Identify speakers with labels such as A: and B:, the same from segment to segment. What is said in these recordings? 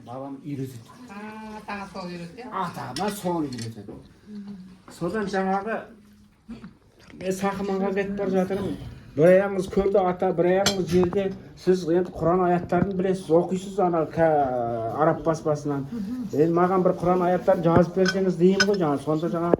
A: бабам үйретеді.
B: Атаға сол үйретті.
A: Атама сол үйретеді. Содан жаңағы мен Сақыманға кетіп бара жатырмын. Bir ayağınız körde ata, bir ayağınız yerde. Siz енді Құран аяттарын білесіз, оқисыз ана араб баспасынан. Маған бір Құран аяттарын жазып берсеңіз деймін ғой жаңа. Сонда жаңа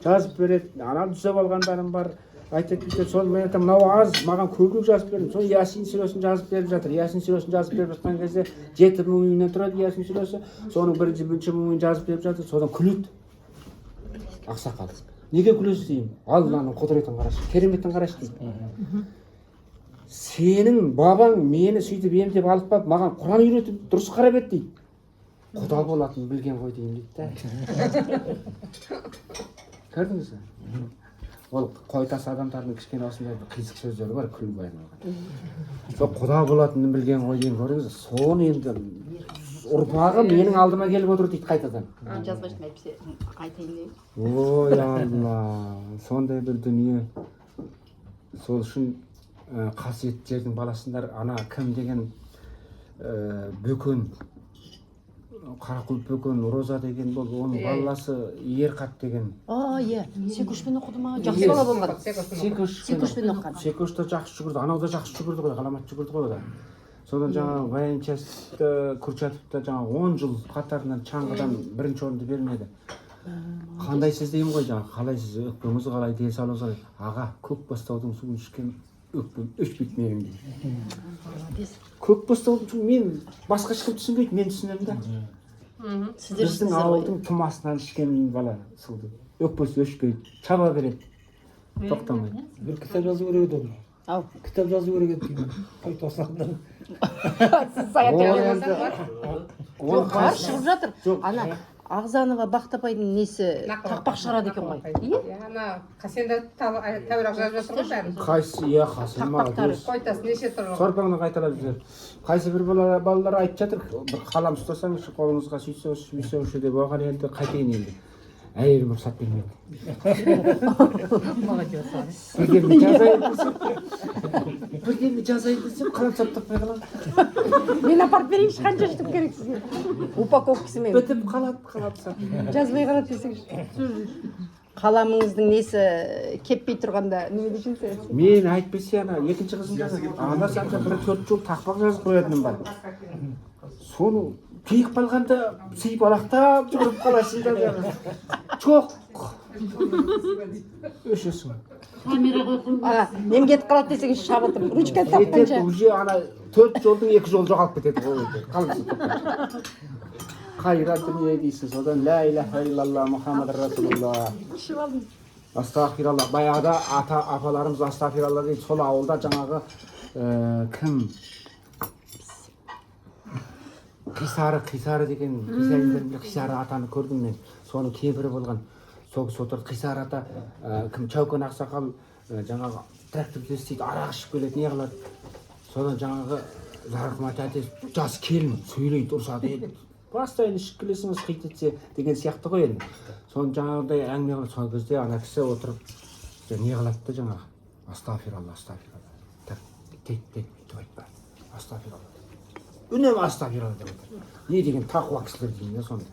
A: жазып береді. Анам түзеп алғандарым бар. Айтып кетеді. Сол мен айтамын, мынау аз, маған көбірек жазып бердім. Сол Ясин сүресін жазып беріп жатыр. Ясин сүресін жазып беріп жатқан кезде 7 мүминнен тұрады Ясин сүресі. Соның бірінші мүмин жазып беріп жатыр. Содан күледі. Ақсақал. Неге күлесіз деймін? Алланың құдіретін қарашы, кереметін қарашы дейді. Сенің бабаң мені сөйтіп емдеп алып барып, маған Құран үйретіп дұрыс қарап еді дейді. Құда болатынын білген ғой деймін дейді. Көрдіңіз бе? Ол қойтас адамдардың кішкене осындай қисық сөздері бар, күліп айналған. Сол құда болатынын білген ғой деймін, көрдіңіз бе? Соны енді ұрпағы менің алдыма келіп отыр дейді қайтадан.
C: Жазбашын айтайын деймін.
A: Ой Алла, сондай бір дүние. Сол үшін қасиетті жердің баласындар, ана кім деген Бөкен, Қарақұлып Бөкен, Роза деген бол, оның баласы Ерқат деген.
C: Иә, Секушпен оқыды ма? Жақсы бала болған. Секушпен оқыған.
A: Секуш та жақсы жүгірді, анау да жақсы жүгірді ғой, ғаламат жүгірді ғой ода. Содан жаңағы военчасты Курчатовта жаңағы 10 жыл қатарынан шаңғыдан бірінші орынды бермеді. Қандай сіз деймін ғой жаңағы, қалай сіз өкпеңіз қалай, денсаулығыңыз қалай? Аға, Көкбастаудың суын ішкен өкпем өшпейді менің дейді. Көкбастаудың суын мен басқа ешкім түсінбейді, мен түсінемін да. Біздің ауылдың тұмасынан ішкен бала суды. Өкпесі өшпейді, чаба береді. Тоқтамайды.
D: Bir kitap yazı öyle dedi.
C: Ау.
D: Kitap yazı öyle dedi. Koy tosandan.
C: Сіз саят жоқ, бар шығып жатыр. Ана Ағзанова Бақтапайдың несі тақпақ шығарады екен ғой.
B: Ана Қасенді тәуірақ жазып жатыр ғой бәрін.
A: Қайсы, иә, Қасым
B: Тақпақтары. Қойтасы неше тұр.
A: Сорпаңды қайталап жүр. Қайсы бір балалар айтып жатыр, бір қалам ұстасаңыз қолыңызға сөйтсеңіз деп оған енді қайтайын енді. Әйелім рұқсат бермейді. Бірдеңе жазайын десем, қалам таппай қалам.
C: Мен апарып берейінші, қанша штук керек сізге? Упаковкасымен.
A: Бітіп қалады.
C: Жазбай қалады десеңізші. Қаламыңыздың несі кеппей тұрғанда не дейсің сен?
A: Мен айтпесе ана екінші қызым жазады. Ана санда 1-4 жыл тақпақ жазып қоятыным бар. Соны киіп қалғанда сыйпалақтап жүгіріп қаласың да. Жоқ. Өшесің.
C: Мен кетіп қалады десеңіз шабытым. Ручка тапқанша.
A: Уже ана 4 жолдың 2 жолы жоғалып кетеді ғой. Қалыңыз. Қайрат дүние дейсіз. Одан ла иляха иллалла Мұхаммад Расулулла. Астағфиралла. Баяғыда апаларымыз астағфиралла дейді. Сол ауылда жаңағы кім? Қисары деген Қисары атаны көрдім мен. Соның кемпірі болған. Сотыр Қисары ата кім Чаукен ақсақал жаңағы тракторды істейді, арақ ішіп келеді, не қылады. Содан жаңағы Зарқымат әте жас келін сөйлейді, ұрсады еді. Постоянно ішіп келесіңіз, қит етсе деген сияқты ғой енді. Соны жаңағыдай әңгіме қылады. Сол кезде ана кісі отырып не қылады да жаңағы астағфиралла. Тек бүйтіп айтпа. Астағфиралла. Үнемі астағфиралла деп отыр. Не деген тақуа кісілер деймін да сонда.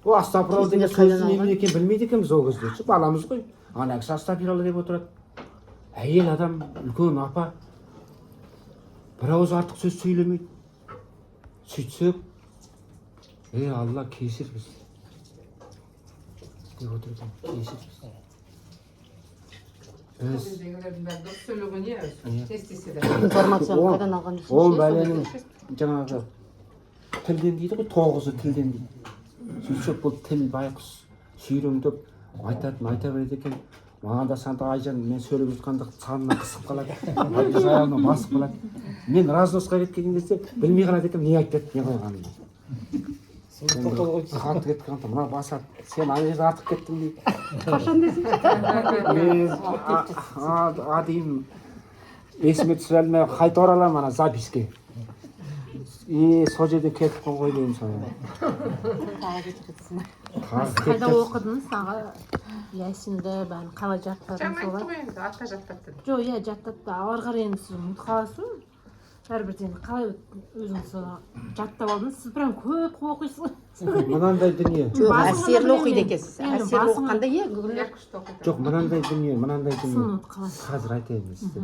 A: О астағфиралла деген сөздің немен екенін білмейді екенбіз ол кезде. Баламыз ғой. Ана кісі астағфиралла деп отырады. Әйел адам, үлкен апа бір ауыз артық сөз сөйлемейді. Сөйтсек, Алла кесір біз. Деп отыр екен, кесір біз.
C: Информацияны қайдан алған жүрсің?
A: Ол бәленің жаңағы тілден дейді ғой, 9-ы тілден дейді. Сөйтсек бұл тіл байқұс сүйреңдеп айта береді екен. Маған да санда Айжан мен сөйлеп жатқанда санынан қысып қалады. Айжан аяғынан басып қалады. Мен разносқа кеткен кезде білмей қалады екен, не айтып кетті, не қойғанын. Қатты кетіп қалғанда, мына басады. Сен ана жерде артық кеттің дейді.
C: Қашан десің?
A: Мен адейін есіме түсіре алмай қайта ораламын ана записке. Сол жерде кетіп ғой деймін соны.
E: Қайда оқыдыңыз аға? Ясинді, бәрін қалай жаттадыңыз солай?
B: Жамайды ғой енді, атқа жаттаттым.
E: Жоқ, иә, жаттатты. Ары қарай енді сіз ұмытып қаласыз. бәрібір қалай өзіңіз соны жаттап алдыңыз? Сіз прям көп оқисыз.
A: мынандай дүние.
C: Жоқ,
E: Басын
C: әсерлі
E: ғана
C: оқиды
E: білмеймін.
C: екенсіз.
E: Енді
C: Әсерлі
E: басын
C: оқығанда
B: Иә,
C: күліп.
B: күшті оқиды.
A: Жоқ, мынандай дүние.
E: Сынып қалады.
A: Қазір айтайын мен сізге.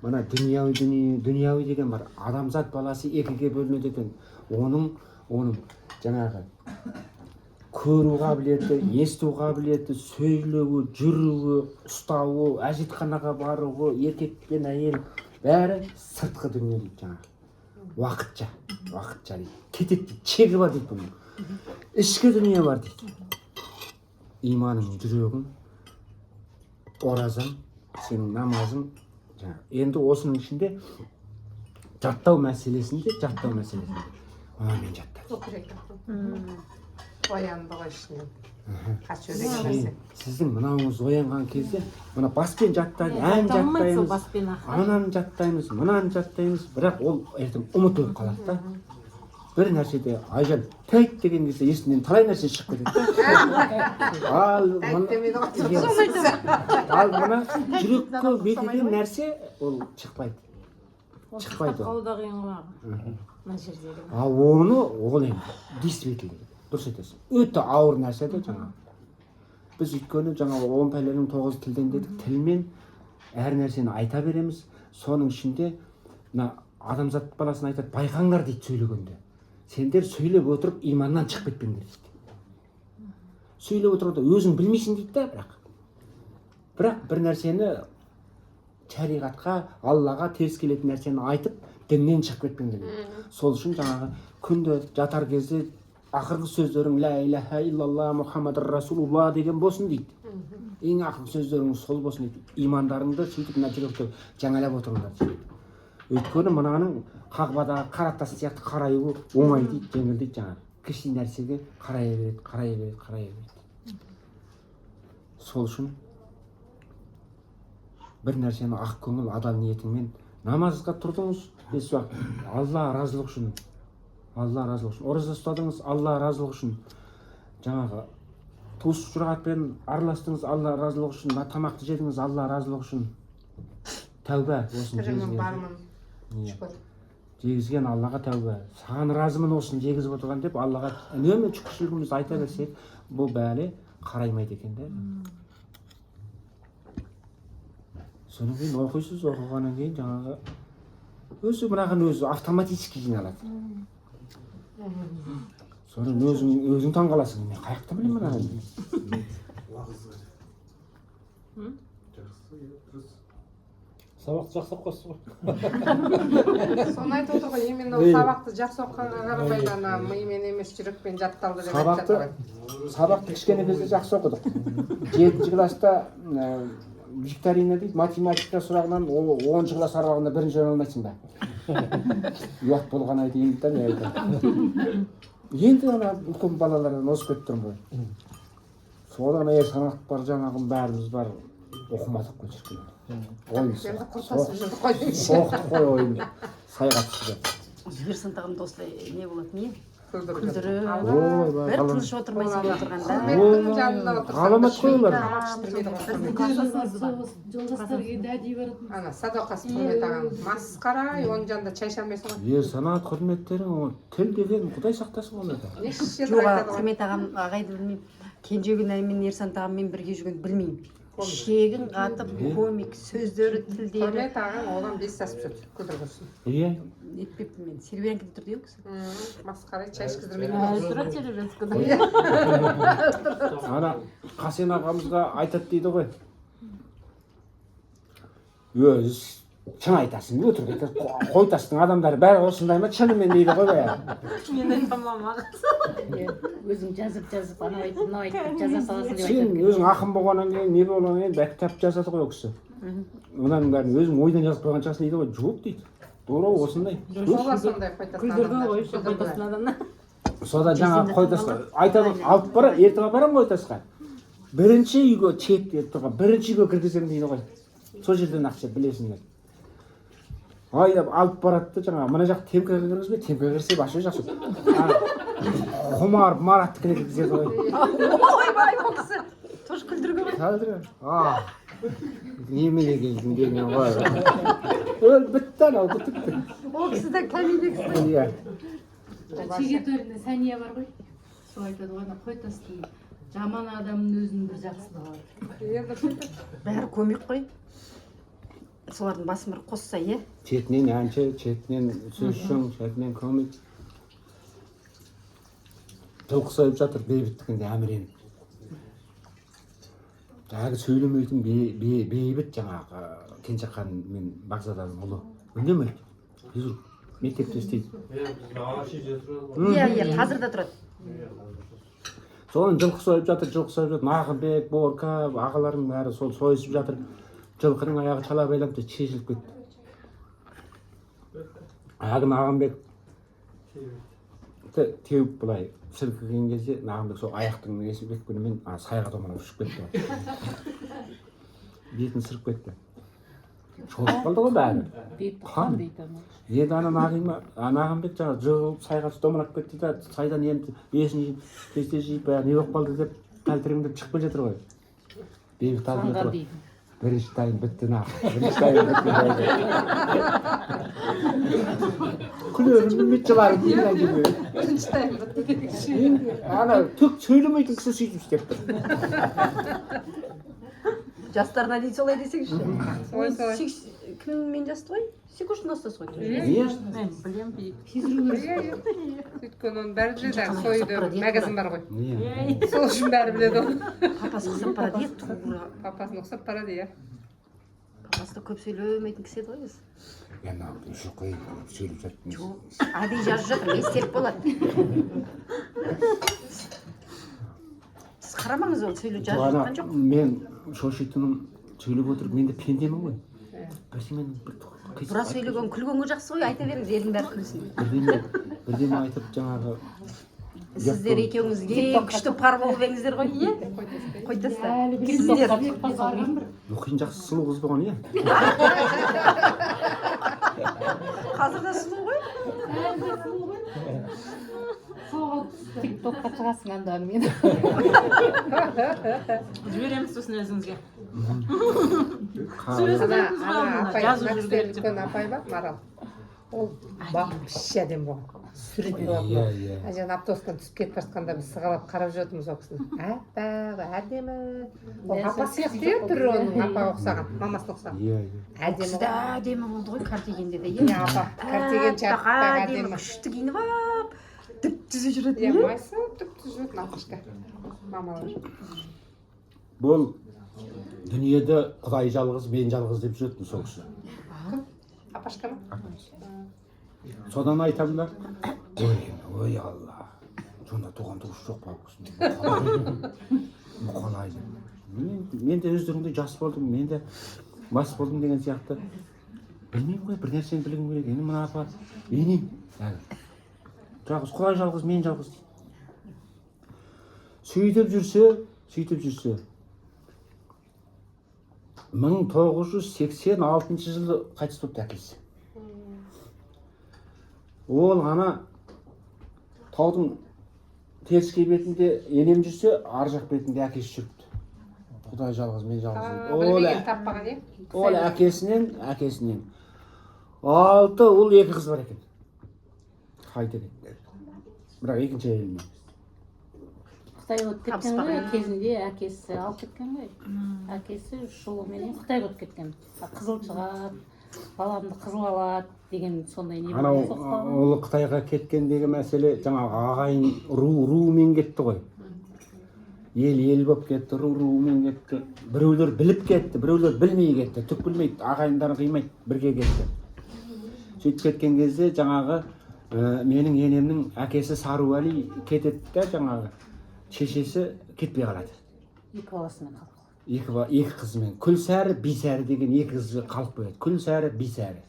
A: Мына дүнияуи деген бар. Адамзат баласы екіге бөлінеді екен. Оның жаңағы көру қабілеті, есту қабілеті, сөйлеуі, жүруі, ұстауы, әжетханаға баруы, еркек пен әйел бәрі сыртқы дүние дейді жаңағы. Уақытша дейді. Кетеді дейді, шегі бар дейді бұның. Ішкі дүние бар дейді. Иманың, жүрегің, оразың, сенің намазың. Енді осының ішінде жаттау мәселесінде оны мен жаттадым.
B: Оқыр екен. Оянды ғой ішінен. Қач өлең нәрсе.
A: Сіздің мынауыңыз оянған кезде мына баспен жаттаймыз, ән жаттаймыз, ананы жаттаймыз, мынаны жаттаймыз, бірақ ол ертең ұмытылып қалады да. Бір нәрседе Айжан тәйт деген кезде есімнен талай нәрсе шығып кетеді. Ал мына жүрекке бекіген нәрсе ол шықпайды.
E: Қаудағы ең ғой. Мына жердегі.
A: Ол енді действительно дұрыс айтасың. Өте ауыр нәрсе де жаңағы. Біз өйткені жаңағы 10 пәленің 9 тілден дедік. Тілмен әр нәрсені айта береміз. Соның ішінде мына адамзат баласына айтады, байқаңдар дейді сөйлегенде. Сендер сөйлеп отырып иманнан шығып кетпеңдер дейді. Сөйлеп отырғанда өзің білмейсің дейді да, бірақ бір нәрсені шариғатқа, Аллаға теріс келетін нәрсені айтып, діннен шығып кетпеңдер дейді. Сол үшін жаңағы күнде жатар кезде ақырғы сөздерің ла иляха иллалла Мұхаммаdur Расулулла деген болсын дейді. Ең ақырғы сөздеріңіз сол болсын дейді. Имандарыңды сөйтіп мына жүректе жаңалап отырыңдар дейді. Өйткені мынаның қағбадағы қара тас сияқты қараюы оңай дейді, жеңіл дейді жаңағы. Кіші нәрсеге қарая береді. Сол үшін бір нәрсені ақ көңіл адал ниетіңмен намазға тұрдыңыз, 5 уақыт Алла разылық үшін. Ораза ұстадыңыз, Алла разылық үшін. Жаңағы туыс жұрағатпен араластыңыз, Алла разылық үшін. Тамақты жедіңіз, Алла разылық үшін. Тәубә осыны жегізген. Жегізген Аллаға тәубә. Саған разымын осыны жегізіп отырған деп Аллаға үнемі шүкіршілігімізді айта берсек, бұл бәле қараймайды екен де. Содан кейін оқисыз, оқығаннан кейін жаңағы мынаған өзі автоматически жиналады. Содан өзің таңғаласың, мен қаяқта білемін мынаны.
D: Сабақты жақсы оқасыз ғой.
B: Соны айтып отыр ғой, именно сабақты жақсы оқығанға қарамайды, ана мимен емес жүрекпен жатталды деп айтып жатыр.
A: Сабақты кішкене кезде жақсы оқыдық. 7-ші класста викторина дейді, математика сұрағынан 10-ші класс аралығында бірінші орын алмайсың ба? Уақыт болған айды енді де мен айтамын. Енді ана үлкен балалардан озып кетіп тұрмын ғой. Содан санақ бар, жаңағым бәріміз бар, оқымадық қой шіркін. Соқтық қой ойын, сайға түсіп.
C: Ерсан тағымда осылай не болады, не?
B: Күлдіріп.
C: Бір тыныш отырмайсың отырғанда.
B: Құрметтің жанында отырсаң.
A: Ғаламат қой олар.
E: Жолдастар келді әдейі баратын.
B: Ана Садоқас құрмет ағам масқара, оның жанында чай ішалмайсың ғой.
A: Санат құрметтерің, тіл деген Құдай сақтасын оларда.
C: Жоға, құрмет ағам ағайды білмеймін. Кенжегүл әймен Ерсан тағаммен бірге жүрген білмеймін. Шегін қатып, комик, сөздері, тілдері.
B: Құрмет ағам одан 5 асып жүрді, күлдіргісін.
A: Иә.
C: Етпепті мен. Сербиянкеде тұрды еу кісі.
B: Масқара, чай ішкіздірмейді.
E: Тұрады серебрянскіде.
A: Ана Қасен ағамызға айтады дейді ғой. Өз шын айтасың, өтірік қойтастың адамдары бәрі осындай ма, шынымен дейді ғой бәрі.
E: Мен айтамам ағасы.
C: Өзің жазып, анау айтып, мынау айтып, жаза саласың деп
A: Сен өзің ақын болғаннан кейін, не болғаннан кейін кітап жазады ғой ол кісі. Мұнаның бәрін өзің ойдан жазып қойған шығарсың дейді ғой, жоқ дейді. Тура осындай.
B: Сола сондай қойтастың
E: Күлдірді ғой,
B: адамдар.
E: қойтастың адамына.
A: Сода жаңағы қойтасқа айтады, алып бара, ертіп апарам қойтасқа. Бірінші үйге чек деп тұрған, бірінші үйге кіргіземін дейді ғой. Сол жерден ақша білесіңдер. Айдап алып барады жаңағы, мына жақ темкаға кіргізбей, темкаға кірсе башы жақсы. Құмар Мараттікіне кіргізеді ғой.
C: Ойбай, ол кісі. Тоже күлдіргі ғой.
A: Кәдір. Немеге келдің деген ғой. Ол бітті анау бітіпті.
C: Ол кісі де кәмеле кісі.
A: Иә.
E: Шеге төрінде Сәния бар ғой. Сол айтады ғой, ана қой тастың жаман адамның өзінің бір жақсылығы бар.
C: Бәрі көмек қой. Солардың басын бір қосса, е?
A: Шетінен әнші, шетінен сөзшің, шетінен көмек. Жылқы сойып жатыр бейбіттігінде әміреніп. Жаңағы сөйлемейтін бейбіт жаңағы Кенжеқан мен Бағзаданың ұлы. Үндемейді. Мектепте істейді.
C: Иә, қазір де тұрады.
A: Соны жылқы сойып жатыр. Нағымбек, Борка, ағаларының бәрі сол сойысып жатыр. Жылқының аяғы шала байланып шешіліп кетті. Аяғы Нағымбек теуіп былай сілкіген кезде Нағымбек сол аяқтың несі бекпенімен сайға домалап ұшып кетті. Бетін сырып кетті. Шолып қалды ғой бәрі. Қан. Енді Нағымбек жаңа жығылып сайға домалап кетті да сайдан енді бесін кесте жиып не болып қалды деп тәлтіреңдеп шығып келе жатыр ғой. Бейбіт алдында тұр. Бірінші тайым бітті күлерім үміт жыларым
B: Бірінші тайым бітті.
A: ана түк сөйлемейтін кісі сөйтіп істеп тұр.
C: Жастарына дейін солай десеңші.
B: Солай.
C: Кіммен жасты ғой? Секуштың астасы ғой.
E: Мен білем,
B: Өйткені оның бәрі біледі, сойды магазин бар ғой.
A: Иә.
B: Сол үшін бәрі біледі оны.
C: Папасы ұқсап барады, е, тура.
B: Папасын ұқсап барады, иә.
C: Папасы да көп сөйлемейтін кісі еді ғой өзі.
A: Енді үші қойып сөйлеп жатыр.
C: Әдей жазып жатыр, естелік болады. Сіз қарамаңыз, ол сөйлеп жазып жатқан жоқ.
A: Мен шошитыным сөйлеп отырып, мен де пендемін ғой. Бірдемен
C: Бұра сөйлеген, күлгенге жақсы ғой, айта беріңіз, елдің бәрі күлсін.
A: Бірдеме айтып жаңағы
C: Сіздер екеуіңіз ең күшті пар болып еңіздер ғой, е? Қойтасыздар. Сіздер.
A: Оқиын жақсы сұлу қыз болған, иә?
C: Қазір де сұлу ғой.
E: тиктокқа шығасың анда мен. Жібереміз сосын өзіңізге.
B: Үлкен апай бар, Марал. Ол вообще әдемі болған. Сурет болатын. Жаңа автобустан түсіп кетіп жатқанда біз сығалап қарап жатырмыз ол кісіні. Аппақ, әдемі. Ол апа сияқты еді түрі оның, апаға ұқсаған, мамасына ұқсаған. Әдемі.
C: Сізді әдемі болды ғой картигенде де.
B: Апа, картиген чаппақ әдемі.
C: Күшті киініп ап, түп-түзу жүреді.
B: Майсы түп-түзу жүреді, нақышта. Мамалар.
A: Бұл дүниеде Құдай жалғыз, мен жалғыз деп жүретін сол кісі.
B: Апашка ма?
A: Содан айтамын да, ой Алла, сонда туған туыс жоқ па бұл кісінің. Қалай деп. Мен де өздеріңдей жас болдым, мен де мас болдым деген сияқты. Білмеймін ғой, бір нәрсені білгім керек. Енді мына апа, енем. Жалғыз, Құдай жалғыз, мен жалғыз дейді. Сөйтіп жүрсе, 1986 жылы қайтыс болыпты әкесі. Ол ана таудың теріскей бетінде енем жүрсе, ар жақ бетінде әкесі жүріпті. Құдай жалғыз, мен жалғыз.
B: Білмеген таппаған, е?
A: Ол әкесінен. 6 ұл 2 қыз бар екен. Қайта кетті. Бірақ екінші әйелімен.
E: Қытайға өтіп кеткен ғой, кезінде әкесі алып кеткен ғой. Әкесі 3 жылменен Қытайға өтіп кеткен. Қызыл шығады, баламды қызыл алады деген сондай не
A: анау ол Қытайға кеткендегі мәселе жаңағы ағайын руымен кетті ғой. Ел болып кетті, руымен кетті. Біреулер біліп кетті, біреулер білмей кетті. Түк білмейді, ағайындарын қимайды, бірге кетті. Сөйтіп кеткен кезде жаңағы менің енемнің әкесі Саруәли кетеді де жаңағы шешесі кетпей қалады.
E: 2 баласымен қалды.
A: 2 қызымен. Күлсәрі, Бисәрі деген 2 қызы қалып қояды. Күлсәрі, Бисәрі.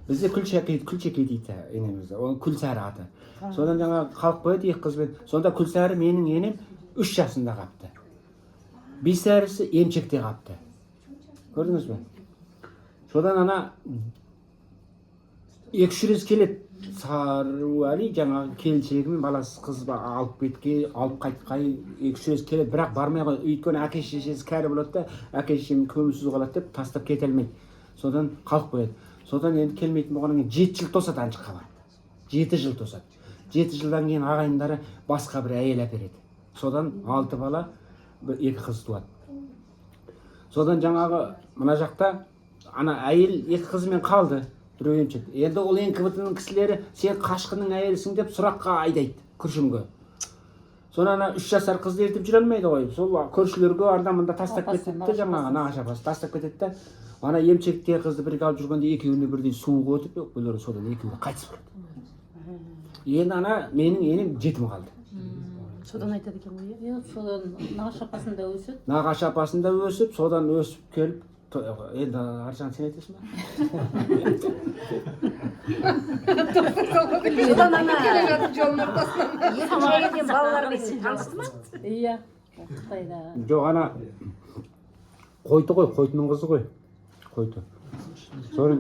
A: Бізде Күлшеке дейді енемізде. Ол Күлсәрі аты. Содан жаңағы қалып қояды 2 қызбен. Сонда Күлсәрі менің енем 3 жасында қапты. Бисәрісі емшекте қапты. Көрдіңіз бе? Содан ана 2-3 рет келеді Сарыуәли жаңағы келіншегімен баласы қыз алып қайтқай 2-3 рет келеді, бірақ бармай қойды. Өйткені әке шешесі кәрі болады да, әке шешем көмусіз қалады деп тастап кете алмайды. Содан қалып қояды. Содан енді келмейтін болғаннан кейін 7 жыл тосады аншыққа бар. 7 жыл тосады. 7 жылдан кейін ағайындары басқа бір әйел әпереді. Содан 6 бала, 2 қыз туады. Содан жаңағы мына жақта ана әйел 2 қызымен қалды. Біреу емшек. Енді ол НКВД-ның кісілері сен қашқынның әйелісің деп сұраққа айдайды күршімге. Сонан 3 жасар қызды ертіп жүре алмайды ғой. Сол көршілерге анда-мында тастап кетеді де, жаңағы нағашы апасы тастап кетеді де, ана емшекте қызды бірге алып жүргенде екеуіне бірдей суық өтіп, олар содан екеуі қайтыс болады. Енді ана менің енем жетім қалды.
C: Содан айтады екен ғой.
E: Иә, содан нағашы апасында өсіп.
A: Нағашы апасында өсіп, содан өсіп келіп, енді Аржан сен айтасың ба?
C: Содан ана
B: келе жатып жолын ортасынан
C: екінші балалармен танысты ма?
E: Иә, Қытайда.
A: Жоқ, ана қойты ғой, қойтының қызы ғой. Қойты. Соның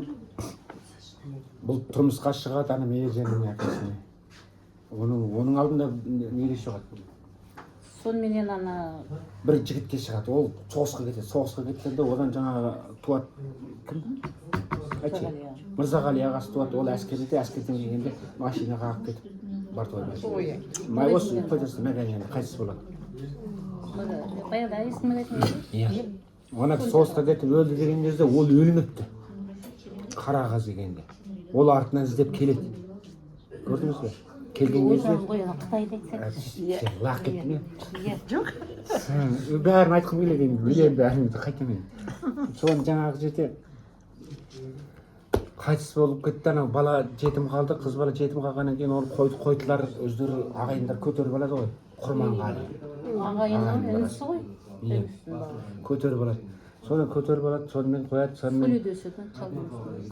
A: бұл тұрмысқа шығады ана Мейіржанның әкесіне. Оның алдында неге шығады?
E: Сонымен ана
A: Бір жігітке шығады, ол соғысқа кетеді. Соғысқа кеткенде одан жаңағы туады. Кім? Айтшы. Мырзағали ағасы туады, ол әскерде, әскерден келгенде машина қағып кетіп бартоймайды. Осы қойдасы мәдениені қайтыс болады.
E: баяғыда есімді айтыңыз.
A: Иә. Оны соғысқа кетіп өлді деген кезде ол өлмепті. Қара қаз дегенде. Ол артынан іздеп келеді. Көрдіңіз бе? Келген кезде
E: Ғой, Қытайда айтсақ.
A: сен лақ кеттің бе? Жоқ. Бәрін айтқым келеді, білемін бәрін қайтамын. Соны жаңағы жерде қайтыс болып кетті, анау бала жетім қалды, қыз бала жетім қалғаннан кейін ол қойтылар өздері ағайындар көтеріп алады ғой, Құрманғали.
E: Ағайынның інісі ғой.
A: Иә. Көтеріп алады. Содан көтеріп алады, сонымен қояды, сонымен.
E: Сөйледі өседі, қалды.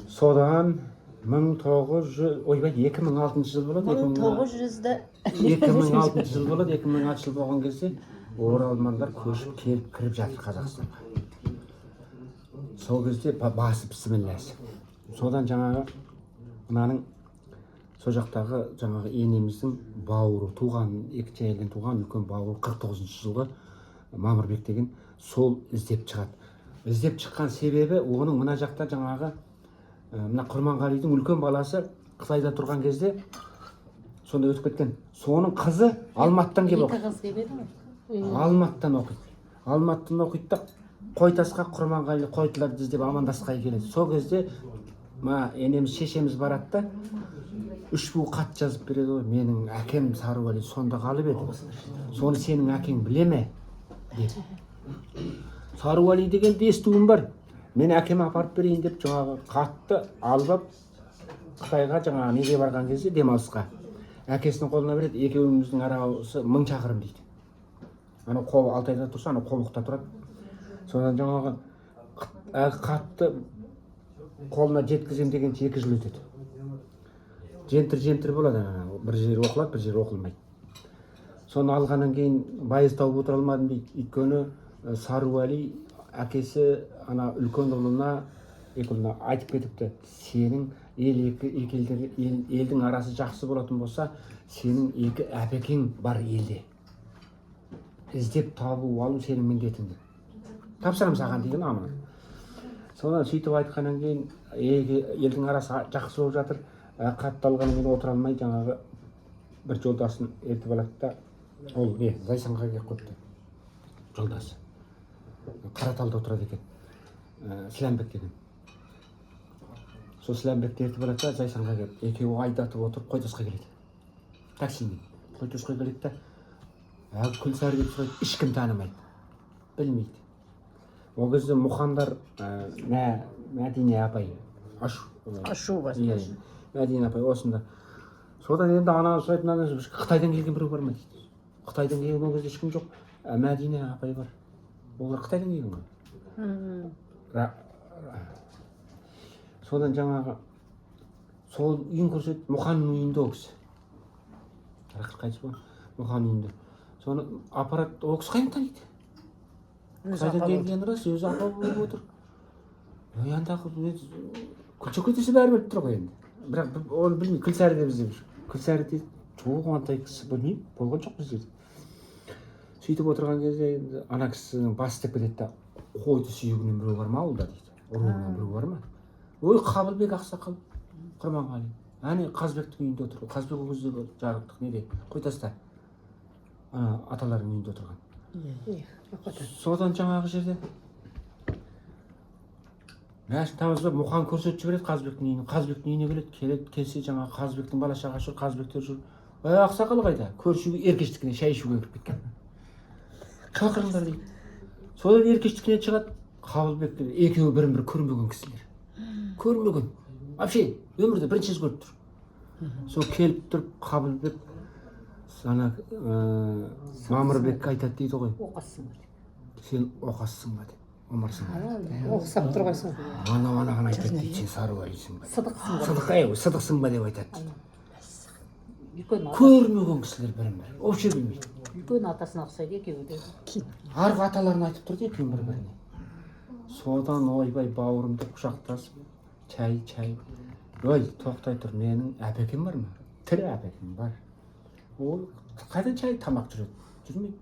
A: Содан 2006 жыл болады. 2006 жыл болады. 2006 жыл болған кезде оралмандар көшіп келіп кіріп жатыр Қазақстанға. Сол кезде басы бісмілләсі. Содан жаңағы мынаның сол жақтағы жаңағы енеміздің бауыры туған, екінші әйелден туған үлкен бауыры 49 жылғы Мамырбек деген сол іздеп шығады. Іздеп шыққан себебі оның мына жақта жаңағы мына Құрманғалидың үлкен баласы Қытайда тұрған кезде сонда өтіп кеткен. Соның қызы Алматыдан келіп
E: Екі
A: оқиды.
E: қыз келіп еді ғой.
A: Алматыдан оқиды. Алматыдан оқиды да Қойтасқа Құрманғали қойтыларды іздеп амандасқай келеді. Сол кезде енеміз шешеміз барады да 3 бу хат жазып береді ғой. Менің әкем Сарыуәли сонда қалып еді. Соны сенің әкең біле ме? Деп. Сарыуәли деген естуім бар. Мен әкеме апарып берейін деп жаңағы хатты алып Қытайға жаңағы неге барған кезде демалысқа. Әкесінің қолына береді. Екеуіміздің арасы 1000 шақырым дейді. Ана Алтайда тұрса, ана Қобықта тұрады. Содан жаңағы хатты қолына жеткізем дегенше 2 жыл өтеді. Жентір болады, бір жер оқылады, бір жер оқылмайды. Соны алғаннан кейін байыз тауып отыра алмадым дейді. Өйткені Сарыуәли әкесі ана үлкен ұлына, ұлына айтып кетіпті. Сенің елдің арасы жақсы болатын болса, сенің 2 әпекең бар елде. Іздеп табу алу сенің міндетіңді. Тапсырам саған деген аман. Содан сөйтіп айтқаннан кейін елдің арасы жақсы болып жатыр. Қатты алғаннан кейін отыра алмай жаңағы бір жолдасын ертіп алады да, ол Зайсанға келіп қойыпты. Жолдасы. Қараталда отырады екен. Сіләмбек деген. Сол Сіләмбекті ертіп алады да, Зайсанға келіп, екеуі айдатып отырып Қойтасқа келеді. Таксимен. Қойтасқа келеді да, Күлсары деп сұрайды, ешкім танымайды. Білмейді. Ол кезде мұхандар Мәдине апай.
C: Ашу бар.
A: Мәдине апай осында. Содан енді ана сұрайды, Қытайдан келген біреу бар ма дейді. Қытайдан келген ол кезде ешкім жоқ. Мәдине апай бар. Олар Қытайдан келген ғой. Содан жаңағы сол үйін көрсетті, Мұханның үйінде ол кісі. Рақыт қайтыс болған Мұханның үйінде. Соны аппарат ол кісі қайдан таниды? Қытайдан келген рас, өзі апа болып отыр. Яндағы Күлшекет десе бәрі біліп тұр ғой енді. бірақ оны білмеймін, Күлсәрі деп іздеп жүр. Күлсәрі дейді, жоқ ондай кісі білмеймін, болған жоқ бізде. Сөйтіп отырған кезде енді ана кісінің бас істеп кетеді да, қойды сүйегінен біреу бар ма ауылда дейді, ұруынан біреу бар ма? Ой, Қабылбек ақсақал, Құрманғали, әне Қазбектің үйінде отыр. Қазбек ол кезде жарықтық неде, Қойтаста аталарының үйінде отырған. Содан жаңағы жерде Мәшін тамызда Мұқан көрсетіп жібереді Қазбектің үйіне. Қазбектің үйіне келеді, келсе жаңағы Қазбектің бала шағасы жүр, Қазбектер жүр. Ақсақал қайда? Көрші еркештікіне шай ішуге кіріп кеткен. Шақырыңдар дейді. Содан еркештікіне шығады. Қабылбектер екеуі бірін-бірі көрмеген кісілер. Көрмеген. Вообще өмірде бірінші рет көріп тұр. Сол келіп тұрып Қабылбек ана Мамырбекке айтады дейді ғой.
E: Оқассың ба?
A: Сен оқассың ба деп. Омарсың ба?
B: Оқысап тұр қойсың.
A: Анаған айтады дейді, сен сарыуәлисің ба?
E: Сыдықсың ба?
A: Сыдықсың ба деп айтады.
E: Үлкен
A: Көрмеген кісілер бірін-бірі. Вообще білмейді.
E: үлкен атасына ұқсайды екеуі де.
A: Арғы аталарын айтып тұрды екен бір-біріне. Содан ойбай бауырым деп құшақтасып, чай. Ой, тоқтай тұр, менің әпекем бар ма? Тірі әпекем бар. Ол қайдан чай тамақ жүрмейді.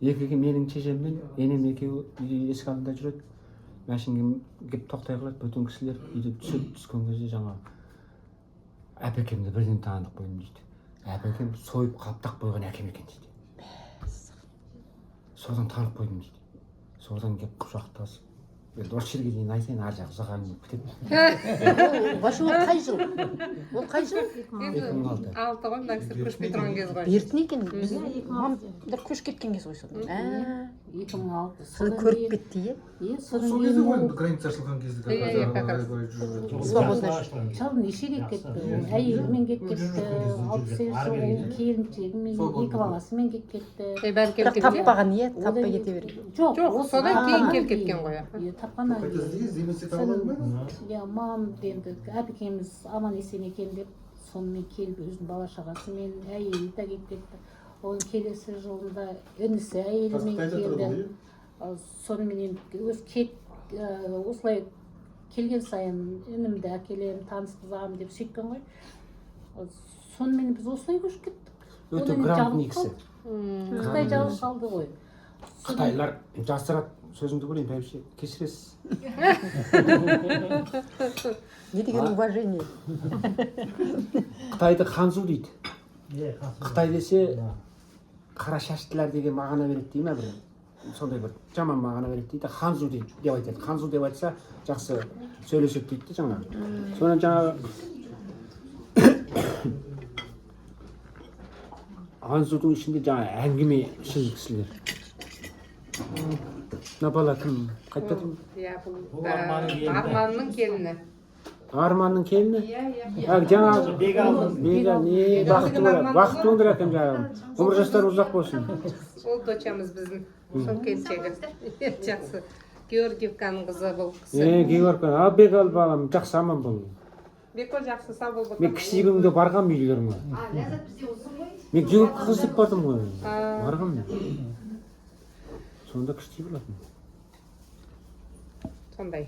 A: Екеуі менің шешеммен енем екеуі есік алдында жүреді. Машинеге келіп тоқтай қалады, бөтен кісілер үйде түскен кезде жаңа әпекемді бірден танып қойдым дейді. Әпекем сойып қаптақ қойған әкем екен дейді. Содан танып қойдым дейді. Содан келіп құшақтасып, енді осы жерге дейін айтайын, ар жағы ұзақ әңгіме күтеді.
C: Вообще ол қай жыл? Ол қай жыл?
A: 2006.
B: Алты ғой, мына кісілер көшпей тұрған кез ғой.
C: Бертін екен. Біз мамдар көш кеткен кез ғой содан.
E: 2006.
C: Соны көріп кетті, иә?
E: Иә,
F: Сол
E: содан
F: кезде ғой
E: кейін
F: енді граница ашылған кезде
B: Иә, как раз.
E: шал нешеге кетті, әйелімен кетіп кетті, 68 жыл келіншегімен, екі баласымен кетіп кетті.
B: Бәрі келіп
C: Бірақ
B: кетті.
C: таппаған, иә? Таппай кете берген.
E: Жоқ,
B: содан кейін келіп кеткен ғой.
E: Тапқаннан
F: Қайта
E: кейін.
F: іздеген іздемесе таба алмайды.
E: Иә, мамам енді әпекеміз аман есен екен деп сонымен келіп өзінің бала шағасымен әйелі де кетіп кетті. Оның келесі жылында інісі әйелімен келді. Соныменен осылай келген сайын інімді әкелемін, таныстырамын деп сөйткен ғой. Сонымен біз осылай көшіп кеттік.
A: Өте грамотный кісі.
E: Қытай жалғыз қалды ғой.
A: Қытайлар жасырады, сөзіңді көрейін, бәйбіше, кешіресіз.
C: Не деген уважение.
A: Қытайды ханзу дейді. Қытай десе қара шаштылар деген мағына береді дей ма бір? Сондай бір жаман мағына береді дейді, ханзу деп айтады. Ханзу деп айтса жақсы сөйлеседі дейді жаңағы. Содан жаңағы ханзудың ішінде жаңағы әңгіме шын кісілер. Мына бала кім? Қайтты дедім?
B: Иә, бұл Арманның келіні.
A: Арманның келіні? Жаңағы Бега не бақытты болыңдар әкем жаңағы. Ғұмыр жастары ұзақ болсын.
B: Ол дочамыз біздің. Сол келіншегі. Жақсы. Георгиевканың қызы бұл кісі.
A: Георгиевка, ал Бегал балам, жақсы аман бол.
B: Беко жақсы сау бол.
A: Мен кішігімде барғам үйлеріңе. Мен Георгиевка қыз деп бардым ғой. Барғам мен. Сонда кіші болатын.
B: Сондай.